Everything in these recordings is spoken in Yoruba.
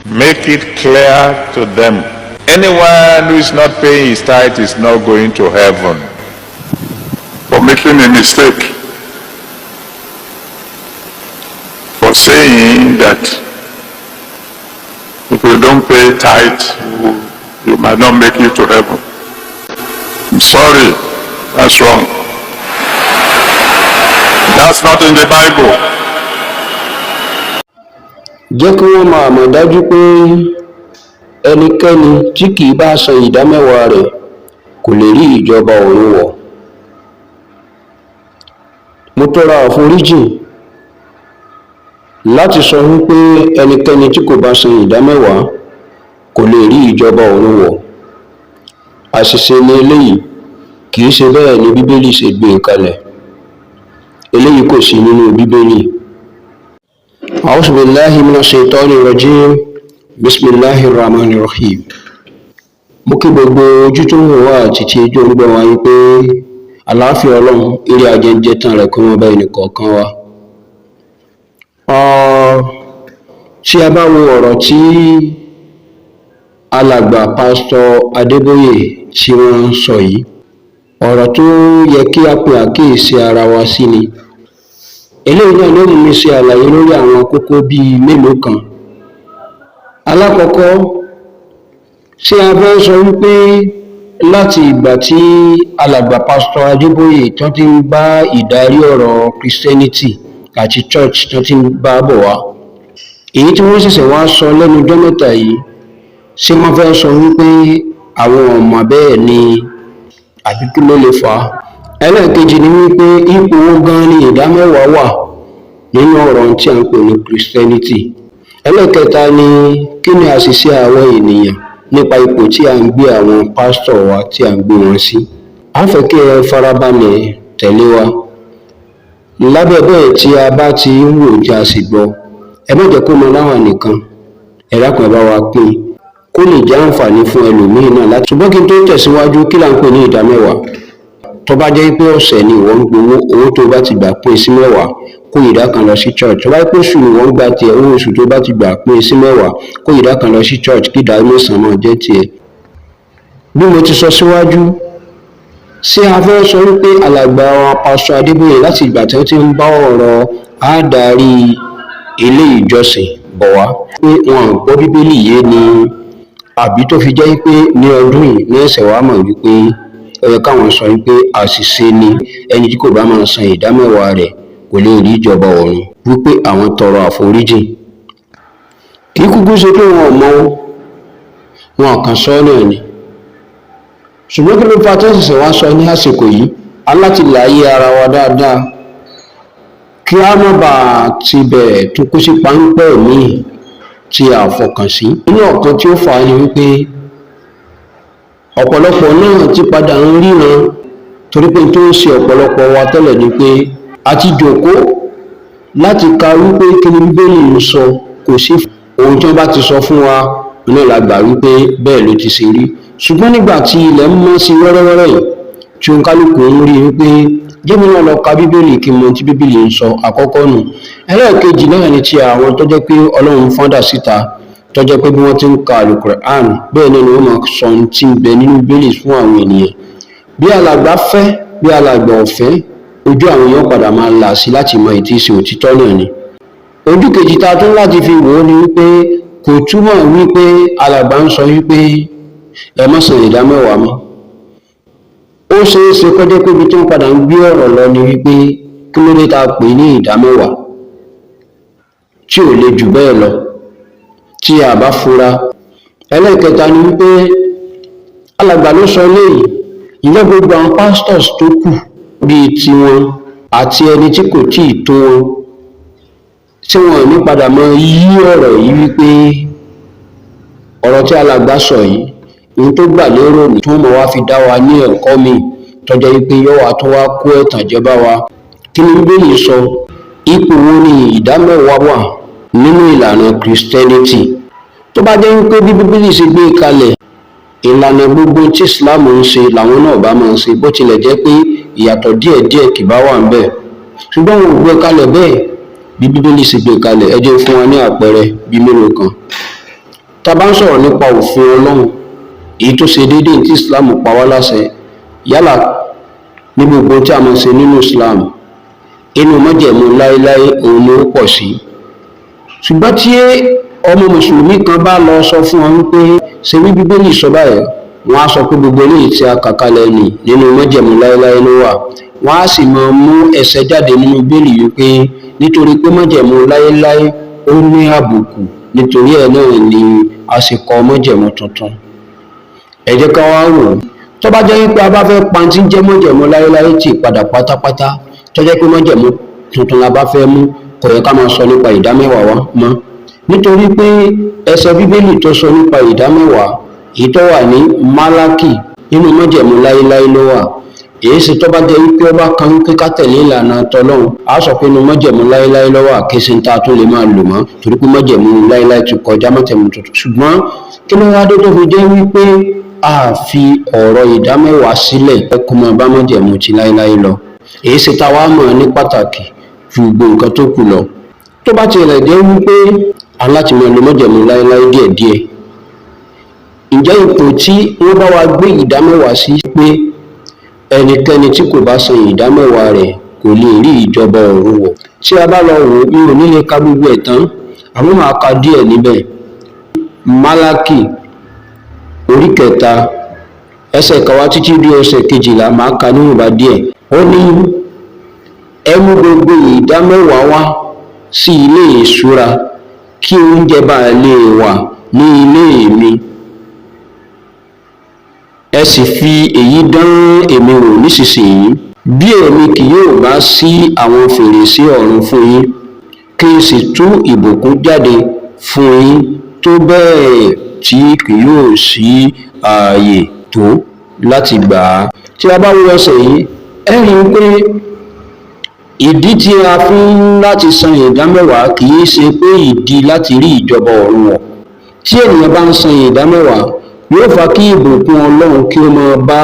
Make it clear to them. Anyone who is not paying his tithe is not going to heaven. For making a mistake, for saying that if you don't pay tithe, you might not make it to heaven. I'm sorry, that's wrong. That's not in the Bible. Jẹ́ kí wọ́n máa mọ̀ dájú pé ẹnikẹ́ni tí kìí bá san ìdámẹ́wàá rẹ̀ kò lè rí ìjọba ọ̀run wọ̀. Mo tọrọ àforíjì láti sọ wípé ẹnikẹ́ni tí kò bá san ìdámẹ́wàá kò lè rí ìjọba ọ̀run wọ̀. Àṣìṣe ni eléyìí, kìí ṣe bẹ́ẹ̀ ni Bíbélì ṣe gbé kalẹ̀. Eléyìí kò sí nínú Bíbélì. A'udhu billahi minash shaitani rajim. Bismillahir rahmanir rahim. Mo kí gbogbo ojú tó ń wò wá àti tí ojú olúgbọ́ wa yí pé àlàáfíà Ọlọ́run, ire ajẹ́jẹ́ tán rẹ̀ kó wọ́n bá ẹnì kọ̀ọ̀kan wa. Tí a bá wo ọ̀rọ̀ tí alàgbà pásítọ̀ Adébóyè tí wọ́n sọ yìí, ọ̀rọ̀ tó yẹ kí a pe àkíyèsí ara wa sí ni. Eléyìí náà ló mú mi ṣe àlàyé lórí àwọn kókó bíi mélòó kan. Alákọ̀ọ́kọ́, ṣé a fẹ́ sọ wípé láti ìgbà tí alàgbà pásítọ̀ Adébóyè tó ti ń bá ìdarí ọ̀rọ̀ Christianity àti church tó ti ń bá bọ̀ wá, èyí tí wọ́n ṣẹ̀ṣẹ̀ wá sọ lẹ́nu ọjọ́ mẹ́ta yìí, ṣé wọ́n fẹ́ sọ wípé àwọn ọmọ bẹ́ẹ̀ ni àbí kí ló lè fà á? Ẹlẹ́ẹ̀kejì ni wípé ipò wo gan ni ìdámẹ́wàá wà nínú ọ̀rọ̀ tí a ń pè ní Christianity. Ẹlẹ́ẹ̀kẹta ni kí ni àṣìṣe àwọn ènìyàn nípa ipò tí a ń gbé àwọn pásítọ̀ wa tí a ń gbé wọn sí. A fẹ́ kí ẹ farabalẹ̀ tẹ̀lé wa. Lábẹ́ bẹ́ẹ̀ tí a bá ti ń wò tí a sì gbọ́, ẹ má jẹ́ kó mọ láwa nìkan, ẹ dákun ẹ bá wa pín kó lè jẹ́ àǹfààní fún ẹlòmíín náà láti. Ṣùgbọ́n kí n tó tẹ̀síwájú, kí là ń pè ní ìdámẹ́wàá? Tó bá jẹ́ pé ọ̀sẹ̀ ni ìwọ ń gbowó, owó tó bá ti gbà pín sí mẹ́wàá, kó ìdá kan lọ sí church. Tó bá jẹ́ pé oṣù ni wọ́n gbà tiẹ̀, owó oṣù tó bá ti gbà pín sí mẹ́wàá, kó ìdá kan lọ sí church, kí ìdá mẹ́sàn-án náà jẹ́ tiẹ̀. Bí mo ti sọ síwájú, ṣé a fẹ́ sọ wípé alàgbà pásítọ̀ Adébóyè láti ìgbà tí wọ́n ti ń bá ọ̀rọ̀ àádarí ilé ìjọsìn bọ̀ wá pé wọn gbọ́ Bíbélì yé ni, àbí tó fi jẹ́ pé ní ọdún yìí ní ẹ̀sẹ̀ wa mọ̀ wípé ó yẹ káwọn sọ wípé àṣìṣe ni ẹni tí kò bá máa san ìdámẹ́wàá rẹ̀ kò lè rí ìjọba ọ̀run, wípé àwọn tọrọ àforíjì. Kì í kúkú ṣe pé wọn ò mọ wọn kàn sọ náà ni. Ṣùgbọ́n kí ló fà tó ṣẹ̀ṣẹ̀ wá sọ ní àsìkò yìí? Aláti láyé ara wa dáadáa kí a má bàa ti bẹ̀rẹ̀ tó kó sí páńpẹ́ míì tí a fọkàn sí. Nínú ọ̀kan tí ó fà á ni wípé ọ̀pọ̀lọpọ̀ náà ti padà ń ríran, torí pé tó ń ṣe ọ̀pọ̀lọpọ̀ wa tẹ́lẹ̀ ni pé a ti jókòó láti ka wípé kí ni Bíbélì ń sọ, kò sí ohun tí wọ́n bá ti sọ fún wa náà la gbà wípé bẹ́ẹ̀ ló ti ṣe rí. Ṣùgbọ́n nígbà tí ilẹ̀ ń mọ́ sí wẹ́rẹ́wẹ́rẹ́ yìí, tí ó ń kálukú ń rí wípé jẹ́mi náà lọ ka Bíbélì kí n mọ tí Bíbélì ń sọ, àkọ́kọ́ nù. Ẹlẹ́ẹ̀kejì náà ni ti àwọn tó jẹ́ pé Ọlọ́run fọ́ndà síta, tó jẹ́ pé bí wọ́n ti ń ka Al-Qur'an bẹ́ẹ̀ ni wọ́n máa sọ ohun tí ń bẹ nínú Bíbélì fún àwọn ènìyàn. Bí alàgbà fẹ́, bí alàgbà ọ̀fẹ́, ojú àwọn èèyàn padà máa là sí láti mọ ìtí ṣe òtítọ́ náà ni. Ojú kejì ta tún láti fi wò ó ni wípé kò túmọ̀ wípé alàgbà ń sọ wípé ẹ má san ìdámẹ́wàá mọ́. Ó ṣeé ṣe kó jẹ́ pé ibi tó ń padà ń gbé ọ̀rọ̀ lọ ni wípé kí ló dé ta pè ní ìdámẹ́wàá tí ò le jù bẹ́ẹ̀ lọ tí a bá fura. Ẹlẹ́ẹ̀kẹta ni wípé alàgbà ló sọ léyìí, ìjẹ́ gbogbo àwọn pastors tó kù bíi tiwọn àti ẹni tí kò tíì tó wọn, tí wọn ní padà mọ yí ọ̀rọ̀ yìí wípé ọ̀rọ̀ tí alàgbà sọ yìí ní tó gbà lérò ní tó mọ̀ wá fi dá wa ní ẹ̀kọ́ mi tọ́jọ́ wípé yóò wá tó wá kó ẹ̀tàn jẹ bá wa. Kí ni Bíbélì sọ? Ipò wo ni ìdámẹ́wàá wà nínú ìlànà Christianity? Tó bá jẹ́ wípé bí Bíbélì ṣe gbé kalẹ̀, ìlànà gbogbo tí Islam ń ṣe làwọn náà bá máa ń ṣe, bó tilẹ̀ jẹ́ pé ìyàtọ̀ díẹ̀díẹ̀ kì bá wà ń bẹ̀. Ṣùgbọ́n wọn ò gbé kalẹ̀ bẹ́ẹ̀ bí Bíbélì ṣe gbé kalẹ̀. Ẹ jẹ́ fún wa ní àpẹẹrẹ bí mélòó kan. tá a bá ń sọ̀rọ̀ nípa òfin Ọlọ́run èyí tó ṣe déédéé tí Islam pa wá láṣẹ yálà ní gbogbo tí a máa ṣe nínú Islam inú májẹ̀mú láéláé òun ni ó pọ̀ sí. Ṣùgbọ́n tí ọmọ mùsùlùmí kan bá lọ sọ fún wọn wípé ṣe bí Bíbélì sọ báyìí, wọ́n á sọ pé gbogbo eléyìí tí a kà kalẹ̀ nínú májẹ̀mú láéláé ló wà. Wọ́n á sì máa mú ẹsẹ̀ jáde nínú Bíbélì wípé nítorí pé májẹ̀mú láéláé ó ní àbùkù, nítorí ẹ̀ náà ni a sì kọ májẹ̀mú tuntun. Ẹ jẹ́ ká wá wò ó. Tó bá jẹ́ wípé a bá fẹ́ pa tí ń jẹ́ májẹ̀mú láéláé tì padà pátápátá, tó jẹ́ pé májẹ̀mú tuntun la bá fẹ́ mú, kò yẹ ká máa sọ nípa ìdámẹ́wàá wa mọ́, nítorí pé ẹsẹ̀ Bíbélì tó sọ nípa ìdámẹ́wàá èyí tó wà ní Málákì nínú májẹ̀mú láéláé ló wà. Èyí sì tó bá jẹ́ wípé ọba kan wípé ká tẹ̀lé ìlànà tọlọ́run, a sọ pé inú májẹ̀mú láéláé ló wà, kí sí ta tó lè máa lò mọ́, torí pé májẹ̀mú láéláé ti kọjá májẹ̀mú tuntun. Ṣùgbọ́n kí ló wá dé tó fi jẹ́ wípé a fi ọ̀rọ̀ ìdámẹ́wàá sílẹ̀ kó máa bá májẹ̀mú ti láéláé lọ? Èyí sì ta wá mọ̀ ní pàtàkì ju gbogbo nǹkan tó kù lọ. Tó bá tilẹ̀ jẹ́ wípé aláti máa lo májẹ̀mú láéláé díẹ̀díẹ̀, ǹjẹ́ ipò tí wọ́n bá wa gbé ìdámẹ́wàá sí pé ẹnikẹ́ni tí kò bá san ìdámẹ́wàá rẹ̀ kò lè rí ìjọba ọ̀run wọ̀? Tí a bá lọ wò mi ò ní lè ka gbogbo ẹ̀ tán, àmọ́ màá ka díẹ̀ níbẹ̀. Málákì orí 3 ẹsẹ̀ kẹwàá títí dé ẹsẹ̀ 12 màá ka níwọ̀nba díẹ̀. Ó ní ẹ mú gbogbo ìdámẹ́wàá wá sí ilé ìṣúra kí oúnjẹ bá lè wà ní ilé mi. Ẹ sì fi èyí dán èmi wò nísinsìnyí, bí èmi kì yóò bá ṣí àwọn fèrèsé ọ̀run fún yín, kí n sì tú ìbùkún jáde fún yín tó bẹ́ẹ̀ tí kì yóò sí ààyè tó láti gbà á. Tí a bá wo ẹsẹ̀ yìí, ẹ rí i pé ìdí tí a fi ń láti san ìdámẹ́wàá kì í ṣe pé ìdí láti rí ìjọba ọ̀run wọ̀. Tí ènìyàn bá ń san ìdámẹ́wàá, yóò fa kí ìbùkún Ọlọ́run kí ó máa bá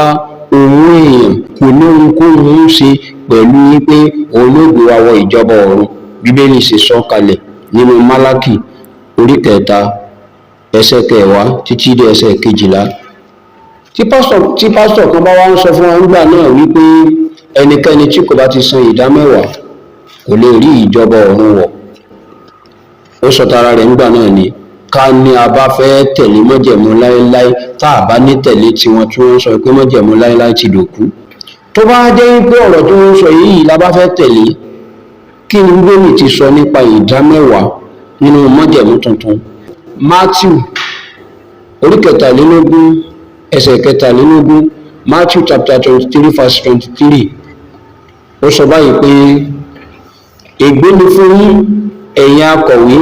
òun èèyàn, kò ní ohunkóhun ṣe pẹ̀lú wípé òun yóò gbé wa wọ ìjọba ọ̀run. Bíbélì ṣe sọ kalẹ̀ nínú Málákì orí 3 ẹsẹ̀ 10 títí dé ẹsẹ̀ 12. Tí pásítọ̀ kan bá wá ń sọ fún wa nígbà náà wípé ẹnikẹ́ni tí kò bá ti san ìdámẹ́wàá kò lè rí ìjọba ọ̀run wọ̀, ó sọ tara rẹ̀ nígbà náà ni ká ní a bá fẹ́ tẹ̀lé májẹ̀mú láéláé, tá a bá ní tẹ̀lé tiwọn tí wọ́n sọ pé májẹ̀mú láéláé ti dòkú. Tó bá jẹ́ wípé ọ̀rọ̀ tí wọ́n sọ yìí la bá fẹ́ tẹ̀lé, kí ni Bíbélì ti sọ nípa ìdámẹ́wàá nínú májẹ̀mú tuntun? Mátíù orí 23 ẹsẹ̀ 23, Matthew chapter 23 verse 23, ó sọ báyìí pé ègbé ni fún yín ẹ̀yin akọ̀wé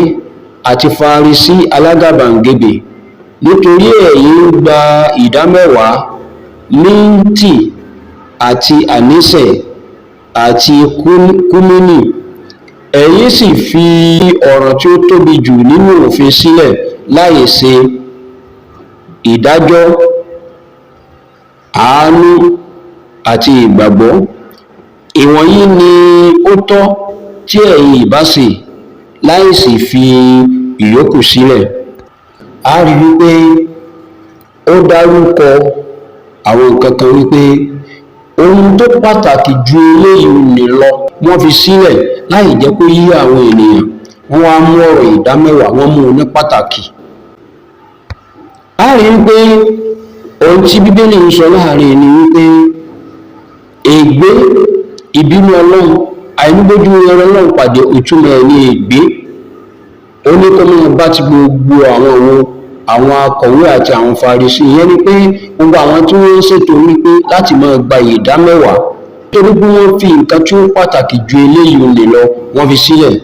àti Farisí alágàbàǹgebè, nítorí ẹ̀yin ń gba ìdámẹ́wàá, míntì àti ànísẹ̀ àti kúmínì, ẹ̀yin sì fi ọ̀ràn tí ó tóbi jù nínú òfin sílẹ̀ láì ṣe ìdájọ́, àánú àti ìgbàgbọ́. Ìwọ̀nyí ni ó tọ́ tí ẹ̀yin ìbá ṣe láì sì fi ìyókù sílẹ̀. A rí wípé ó dárúkọ àwọn nǹkan kan wípé ohun tó pàtàkì ju eléyìí nì lọ wọ́n fi sílẹ̀ láì jẹ́ kó yí àwọn ènìyàn. Wọ́n wá mú ọ̀rọ̀ ìdámẹ́wàá, wọ́n mú un ní pàtàkì. A rí wípé ohun tí Bíbélì ń sọ láàrin ni wípé ègbé, ìbínú Ọlọ́run, àìníbójú rere Ọlọ́run pàdé, ìtumọ̀ ẹ̀ ní ègbé. Ó ní kó máa bá ti gbogbo àwọn akọ̀wé àti àwọn Farisí. Ìyẹn ni pé gbogbo àwọn tí wọ́n ń ṣètò wípé láti máa gba ìdámẹ́wàá, torí pé wọ́n fi nǹkan tí ó pàtàkì ju eléyìí lè lọ wọ́n fi sílẹ̀.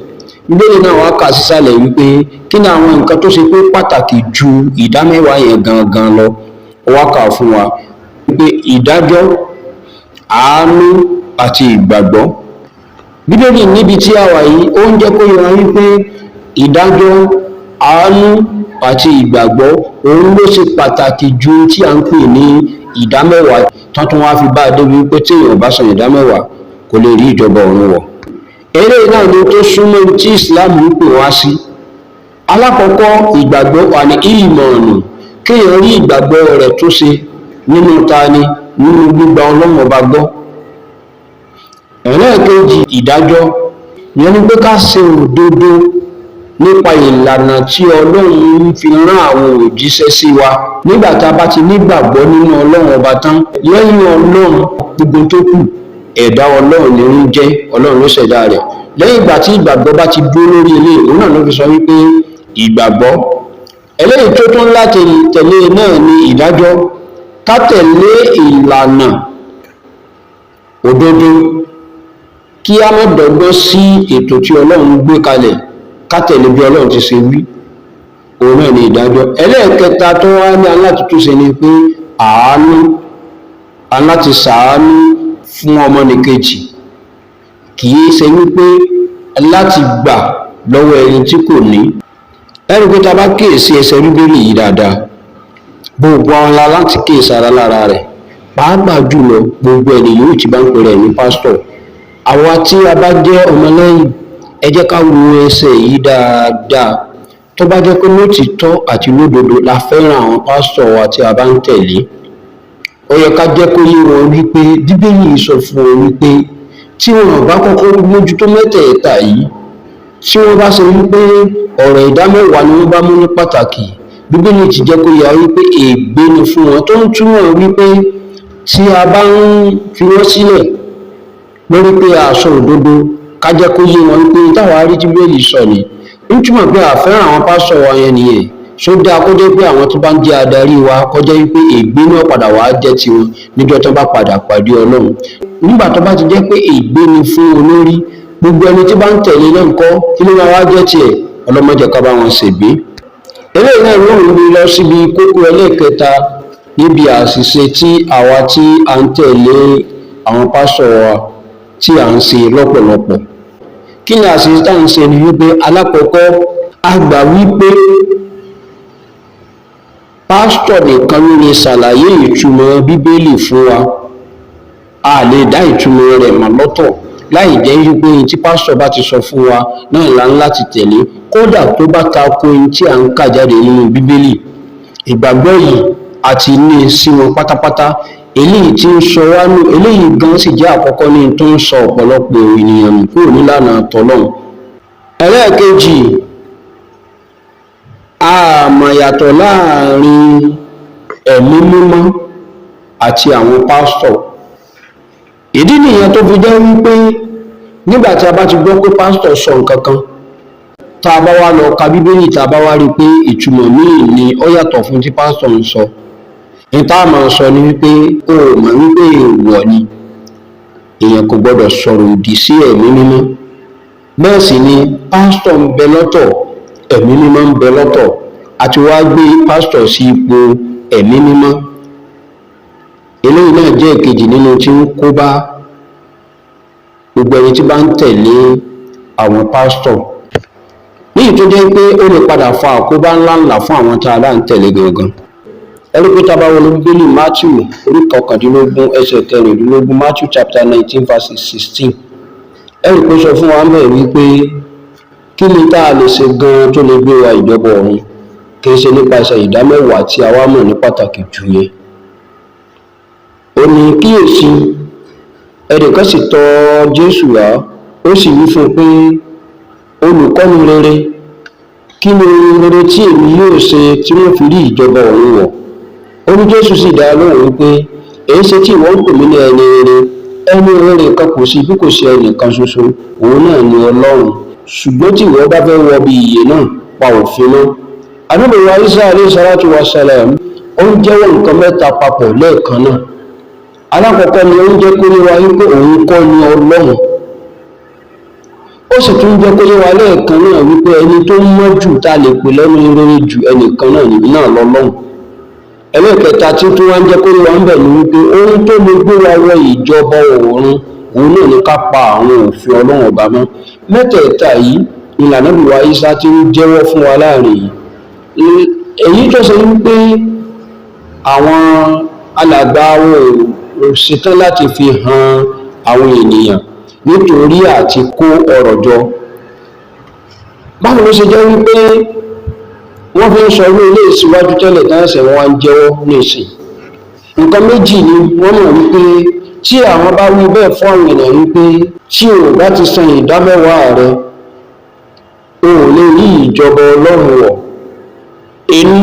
Bíbélì náà wá kà sísàlẹ̀ wípé kí ni àwọn nǹkan tó ṣe pé pàtàkì ju ìdámẹ́wàá yẹn gangan lọ. Ó wá kà fún wa wípé ìdájọ́, àánú àti ìgbàgbọ́. Bíbélì níbi tí a wà yìí ó ń jẹ́ kó yé wa wípé ìdájọ́, àánú àti ìgbàgbọ́ òun ló ṣe pàtàkì ju tí a ń pè ní ìdámẹ́wàá. Tán tún wá fi bá a dé wípé tí èèyàn bá san ìdámẹ́wàá kò lè rí ìjọba ọ̀run wọ̀. Eléyìí náà ni tó súnmọ́ tí Islam ń pè wá sí. Alákọ̀ọ́kọ́ ìgbàgbọ́ wà ní ìmọ̀ọ̀nù, kéèyàn rí ìgbàgbọ́ rẹ̀ tó ṣe nínú tani, nínú gbígba Ọlọ́run ọba gbọ́. Ẹlẹ́ẹ̀kejì ìdájọ́, ìyẹn ni pé ká ṣe òdodo nípa ìlànà tí Ọlọ́run fi rán àwọn òjíṣẹ́ sí wa. Nígbà tá a bá ti nígbàgbọ́ nínú Ọlọ́run ọba tán, lẹ́yìn Ọlọ́run gbogbo tó kù ẹ̀dá Ọlọ́run ni ń jẹ́, Ọlọ́run ló ṣẹ̀dá rẹ̀. Lẹ́yìn ìgbà tí ìgbàgbọ́ bá ti dúró lórí eléyìí, òun náà ló fi sọ wípé ìgbàgbọ́. Eléyìí tó tún láti tẹ̀lé náà ni ìdájọ́, ká tẹ̀lé ìlànà òdodo, kí a má dọ́gbọ́n sí ètò tí Ọlọ́run gbé kalẹ̀, ká tẹ̀lé bí Ọlọ́run ti ṣe wí, òun náà ni ìdájọ́. Ẹlẹ́ẹ̀kẹta tó wá ní alátútúnṣe ni pé àánú, aláti ṣàánú fún ọmọnìkejì, kì í ṣe wípé láti gbà lọ́wọ́ ẹni tí kò ní. Ẹ̀rí pé tá a bá kíyèsí ẹsẹ̀ Bíbélì yìí dáadáa, gbogbo àwọn láti kíyèsí ara lára rẹ̀, pàápàá jùlọ gbogbo ẹni yòówù tí bá ń pè rẹ̀ ní pásítọ̀. Àwa tí a bá jẹ́ ọmọlẹ́yìn, ẹ jẹ́ ká wo ẹsẹ̀ yìí dáadáa. Tó bá jẹ́ pé lótìítọ́ àti lódodo la fẹ́ràn àwọn pásítọ̀ wa tí a bá ń tẹ̀lé, ó yẹ ká jẹ́ kó yé wọn wípé Bíbélì sọ fún wọn wípé tí wọn bá kọ́kọ́ mójútó mẹ́tẹ̀ẹ̀ta yìí, tí wọ́n bá ṣe wípé ọ̀rọ̀ ìdámẹ́wàá ni wọ́n bá mú ní pàtàkì, Bíbélì ti jẹ́ kó yà wípé ègbé ni fún wọn, tó ń túmọ̀ wípé tí a bá ń fi wọ́n sílẹ̀ lórí pé àṣọ òdodo, ká jẹ́ kó yé wọn wípé táwa rí tí Bíbélì sọ ni, ń túmọ̀ pé àfẹ́ràn àwọn pásítọ̀ wa yẹn nìyẹn. Ṣó dáa kó jẹ́ pé àwọn tó bá ń jẹ́ adarí wa kó jẹ́ wípé ègbé náà padà wá jẹ́ tiwọn níjọ́ tó bá padà pàdé Ọlọ́run. Nígbà tó bá ti jẹ́ pé ègbé ni fún olórí, gbogbo ẹni tí bá ń tẹ̀lé náà ńkọ́, kí ló máa wá jẹ́ tiẹ̀? Ọlọ́mọdé ká bá wọn ṣègbé. Eléyìí náà ló ń lọ síbi kókó ẹlẹ́ẹ̀kẹta níbi àṣìṣe tí àwa tí à ń tẹ̀lé àwọn pásítọ̀ wa tí à ń ṣe lọ́pọ̀lọpọ̀. Kí ni àṣìṣe tá à ń ṣe ni wípé alákọ̀ọ́kọ́ a gbà wípé pásítọ̀ nìkan ló lè ṣàlàyé ìtumọ̀ Bíbélì fún wa. A lè dá ìtumọ̀ rẹ̀ mọ̀ lọ́tọ̀ láì jẹ́ wípé ohun tí pásítọ̀ bá ti sọ fún wa náà là ń láti tẹ̀lé, kódà tó bá tako ohun tí à ń kà jáde nínú Bíbélì. Ìgbàgbọ́ yìí àti ní sí wọn pátápátá, eléyìí tí ń sọ wá nù, eléyìí gan sì jẹ́ àkọ́kọ́ ní tó ń sọ ọ̀pọ̀lọpọ̀ ènìyàn nù kúrò nílànà tọlọ́run. Ẹlẹ́ẹ̀kejì, a mọ̀ yàtọ̀ láàrin ẹ̀mí mímọ́ àti àwọn pásítọ̀. Ìdí nìyẹn tó fi jẹ́ wípé nígbà tí a bá ti gbọ́ pé pásítọ̀ sọ nǹkan kan, tá a bá wá lọ ka Bíbélì, tá a bá wá rí pé ìtumọ̀ míì ni ó yàtọ̀ fún tí pásítọ̀ ń sọ, ní tá a máa sọ ni wípé o mọ̀ wípé èèwọ̀ ni, èèyàn kò gbọdọ̀ sọ̀rọ̀ òdì sí ẹ̀mí mímọ́. Bẹ́ẹ̀ sì ni pásítọ̀ ń bẹ lọ́tọ̀, ẹ̀mí mímọ́ ń bẹ lọ́tọ̀, àti wá gbé pásítọ̀ sí ipò ẹ̀mí mímọ́. Eléyìí náà jẹ́ ìkejì nínú tí ń kó bá gbogbo ẹni tí bá ń tẹ̀lé àwọn pásítọ̀, níyì tó jẹ́ pé ó lè padà fa àkóbá ńláńlá fún àwọn tá a bá ń tẹ̀lé gangan. Ẹni pé tá a bá wọlé Bíbélì Mátíù orí 19 ẹsẹ̀ 13, Mátíù chapter 19 verse 16, ẹni pé sọ fún wa ń bẹ̀ wípé kí ni tá a lè ṣe gan tó lè gbé wa ìjọba ọ̀run, kì í ṣe nípasẹ̀ ìdámẹ́wàá tí a wá mọ̀ ní pàtàkì jù yẹn. Ó ní kíyèsí, ẹnìkan sì tọ̀ Jésù wá, ó sì wí fún un pé olùkọ́ni rere, kí ni rere tí èmi yóò ṣe tí wọ́n fi rí ìjọba ọ̀run wọ̀? Ó ní Jésù sì dá lóhùn wípé èyí ṣe tí ìwọ ń pè mí ní ẹni rere? Ẹni rere kan kò sí bí kò sí ẹnìkan ṣoṣo, òun náà ni Ọlọ́run. Ṣùgbọ́n tí ìwọ bá fẹ́ wọ bí ìyè náà, pa òfin mọ́. Ànábì wa Ìsá alayhi salatu wa salam, ó ń jẹ́wọ́ nǹkan mẹ́ta papọ̀ lẹ́ẹ̀kan náà. Alákọ̀ọ́kọ́ ni ó ń jẹ́ kó yé wa wípé òun kọ́ ni Ọlọ́run. Ó sì tún jẹ́ kó yé wa lẹ́ẹ̀kan náà wípé ẹni tó mọ́ jù tá a lè pè lẹ́nu rere jù ẹnìkan náà nìyí náà lọ́lọ́run. Ẹlẹ́ẹ̀kẹta tí tún wá ń jẹ́ kó yé wa ń bẹ̀ ni wípé ohun tó lè gbé wa wọ ìjọba ọ̀run, òun náà ní ká pa àwọn òfin Ọlọ́run ọba mọ́. Mẹ́tẹ̀ẹ̀ta yìí ni Ànábì wa Ìsá tí ń jẹ́wọ́ fún wa láàrin yìí. Èyí tó ṣe wípé àwọn alàgbà ò ṣetán láti fi hàn àwọn ènìyàn nítorí àti kó ọrọ̀ jọ. Báwo ló ṣe jẹ́ wípé wọ́n fi ń sọ ní ilé ìsíwájú tẹ́lẹ̀ dáńsẹ̀ wọn wá ń jẹ́wọ́ ní ìsìn. Nǹkan méjì ni wọ́n mọ̀ wípé tí àwọn bá wí bẹ́ẹ̀ fún àwọn ènìyàn wípé tí o bá ti san ìdámẹ́wàá rẹ o ò lè rí ìjọba Ọlọ́run wọ̀. Èní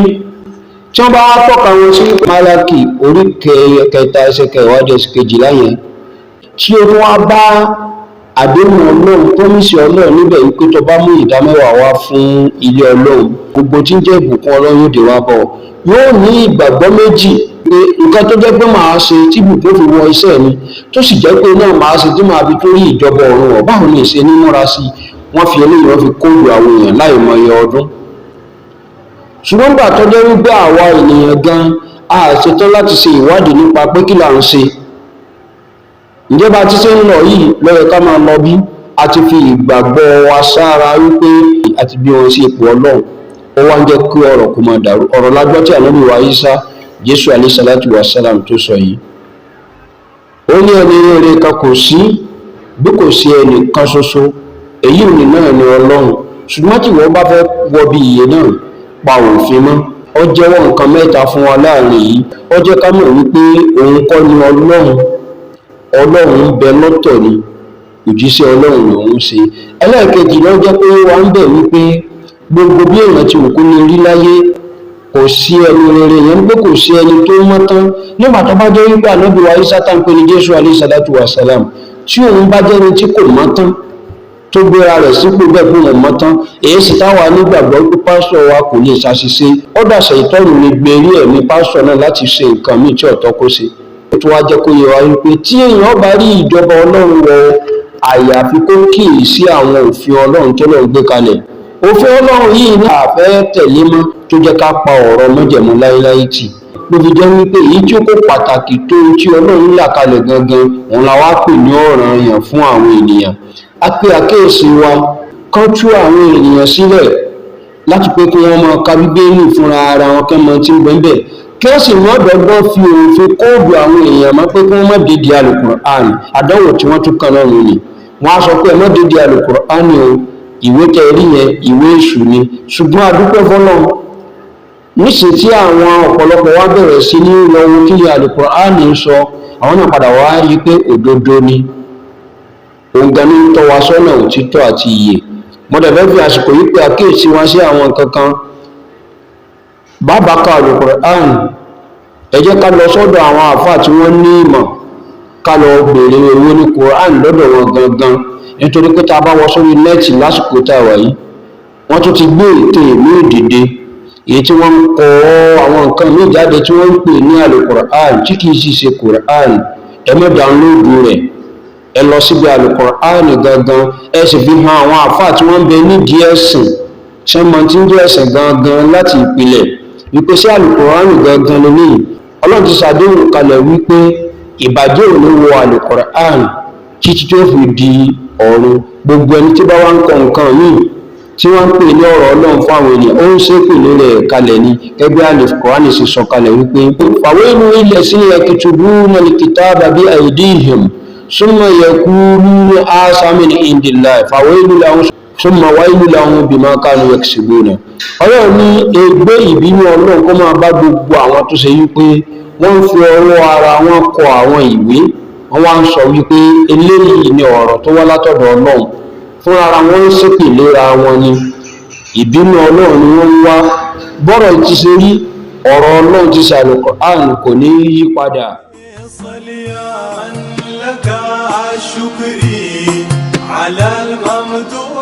tí wọ́n bá wá tọ́ka wọn sí Málákì orí kẹta ẹsẹ̀ kẹwàá ẹsẹ̀ kejìlá yẹn tí o tún wá bá àdéhùn Ọlọ́run pọ́mísì Ọlọ́run níbẹ̀ wípé tó bá mú ìdámẹ́wàá wá fún ilé Ọlọ́run gbogbo tí ń jẹ́ ìbùkún Ọlọ́run yóò dé wá bọ̀ yóò ní ìgbàgbọ́ méjì pé nǹkan tó jẹ́ pé màá ṣe tí ìbùkún fi wọ iṣẹ́ mi tó sì jẹ́ pé náà màá ṣe tí màá fi tó rí ìjọba ọ̀run wọ̀ báwo ni ìṣe ní múra sí wọ́n fi eléyìí wọ́n fi kóòdù àwọn èèyàn láì mọ iye ọdún. Ṣùgbọ́n gbà tó jẹ́ wípé àwa ènìyàn gan a ṣetán láti ṣe ìwádìí nípa pé kí là ń ṣe. Ǹjẹ́ bá ti ṣe ń lọ yìí lọ́yẹ ká máa lọ bí a ti fi ìgbàgbọ́ wa sára wípé àti bí wọn sí ipò Ọlọ́run ó wá ń jẹ́ kí ọ̀rọ̀ kó máa dàrú ọ̀rọ̀ lágbọ́ tí Ànábì wa Ìsá Jésù alayhi salatu wa salam tó sọ yìí. Ó ní ẹni rere kan kò sí bí kò sí ẹnì kan ṣoṣo èyí ni náà ni Ọlọ́run ṣùgbọ́n tí wọ́n bá fẹ́ wọ bí iye náà pa òfin mọ́ ó jẹ́wọ́ nǹkan mẹ́ta fún wa láàrin yìí ó jẹ́ ká mọ̀ wípé òun kọ́ ni Ọlọ́run ń bẹ lọ́tọ̀ ni òjíṣẹ́ Ọlọ́run lòun ṣe. Ẹlẹ́ẹ̀kejì náà jẹ́ pé wà ń bẹ̀ wípé gbogbo bí èèyàn ti wù kó lè rí láyé kò sí ẹni rere yẹn pé kò sí ẹni tó mọ́ tán nígbà tó bá jẹ́ wípé Ànábì wa Ìsá tá ń pè ní Jésù alayhi salatu wa salam tí òun bá jẹ́ ẹni tí kò mọ́ tán tó gbéra rẹ̀ sípò bẹ́ẹ̀ fún wọn mọ́ tán èyí sì táwa nígbàgbọ́ pé pásítọ̀ wa kò lè ṣàṣìṣe ó dàṣẹ ìtọ́rùn ní gbèrí ẹ̀mí pásítọ̀ náà láti ṣe nǹkan míì tí ọ̀tọ̀ kó ṣe. Ó tún wá jẹ́ kó yẹ wá wípé tí èèyàn bá rí ìjọba Ọlọ́run wọ àyàfi kó kíì sí àwọn òfin Ọlọ́run tó lọ́ọ́ gbé kalẹ̀. Òfin Ọlọ́run yìí ní àfẹ́ tẹ̀lé mọ́ tó jẹ́ ká pa ọ̀rọ̀ májẹ̀mú láéláé tì ló fi jẹ́ wípé èyí tí ó kó pàtàkì tó tí Ọlọ́run là kalẹ̀ gangan òun la wá pè ní ọ̀ranyàn fún àwọn ènìyàn. A pe àkíyèsí wa kán tú àwọn ènìyàn sílẹ̀ láti pé kí wọ́n máa ka Bíbélì fúnra ara wọn kán mọ tí ń bẹ́ẹ̀ kí wọ́n sì mọ́ dọ́gbọ́n fi òfin kóòdù àwọn èèyàn mọ́ pé kí wọ́n má dédé Al-Qur'an àdánwò tí wọ́n tún kan náà nìyí. Wọ́n á sọ pé ẹ má dédé Al-Qur'an o ìwé tẹ̀rí yẹn ìwé èṣù ni ṣùgbọ́n adúpẹ́ fọ́lọ́run níṣẹ́ tí àwọn ọ̀pọ̀lọpọ̀ wá bẹ̀rẹ̀ sí ní lọ́wọ́ kí Al-Qur'an sọ àwọn náà padà wá rí pé òdodo ni òun gan ní tọ́ wa sọ́nà òtítọ́ àti ìyè. Mo dẹ̀ fẹ́ fi àsìkò yìí pé àkíyèsí wa sí àwọn nǹkan kan. Bàbá ka Al-Qur'an ẹ jẹ́ ká lọ sọ́dọ̀ àwọn àfáà tí wọ́n ní ìmọ̀ ká lọ béèrè owó ní Qur'an lọ́dọ̀ wọn gangan nítorí pé tá a bá wọ sórí nẹ́ẹ̀tì lásìkò tá a wà yìí wọ́n tún ti gbé ètò ìlú ìdìde èyí tí wọ́n ń kọ àwọn nǹkan ní ìjáde tí wọ́n ń pè ní Al-Qur'an tí kìí sì ṣe Qur'an ẹ má dáńlóòdù rẹ̀ ẹ lọ síbi Al-Qur'an gangan ẹ sì fi hàn àwọn àfáà tí wọ́n ń bẹ nídìí ẹ̀sìn ṣé mọ̀ tí ń jẹ́ ẹ̀sìn gangan láti ìpìlẹ̀ wípé sí Al-Qur'an gangan lónìí Ọlọ́run ti ṣàdéhùn kalẹ̀ wípé ìbàjẹ́ ò ní wọ Al-Qur'an títí tó fi di ọ̀run. Gbogbo ẹni tí bá wá ń kọ nǹkan míì tí wọ́n ń pè ní ọ̀rọ̀ Ọlọ́run fún àwọn ènìyàn ó ń ṣépè lórí ẹ̀ kalẹ̀ ni ẹgbẹ́ Al-Qur'an sì sọ kalẹ̀ wípé fàwẹ́lú ilẹ̀ sí yaktubuna al-kitaba bi aydihim summa yaquluna hadha min indillahi fàwẹ́lú lahum summa wailu lahum bima kanu yaksibuna. Ọlọ́run ní ègbé ìbínú Ọlọ́run kó máa bá gbogbo àwọn tó ṣe wípé wọ́n ń fi ọwọ́ ara wọn kọ àwọn ìwé wọ́n wá ń sọ wípé eléyìí ni ọ̀rọ̀ tó wá látọ̀dọ̀ Ọlọ́run fún ara wọn ń ṣépè léra wọn ni ìbínú Ọlọ́run ni wọ́n ń wá bọ́rọ̀ ti ṣe rí ọ̀rọ̀ Ọlọ́run ti ṣe Al-Qur'an kò ní yí padà. شكري على الممدوح